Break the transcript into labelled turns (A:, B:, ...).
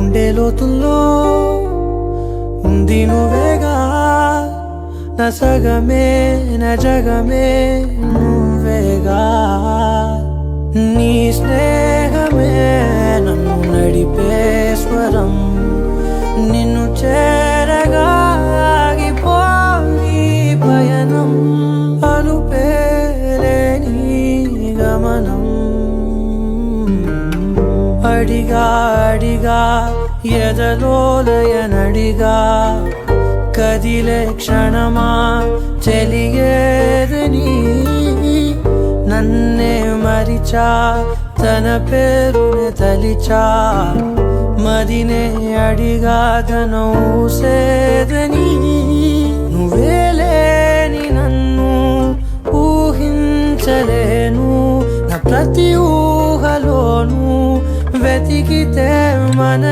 A: గుండె లోతుల్లో ఉంది నువ్వేగా, నా సగమే నా జగమే నువ్వేగా. నీ స్నేహమే నన్ను నడిపే స్వరం, నిన్ను చేరగా ఆగిపోయి పయనం, అలుపేలేని గమనం. అడిగా అడిగా ఎదలోలయనడిగా, కదిలే క్షణమా చెలియేదని, నన్నే మరిచా తన పేరునే తలిచా, మదినే అడిగా తన ఊసేదని. నువ్వే లేని నన్ను ఊహించలేను, నా ప్రతి ఊహలోను వెతికితే మన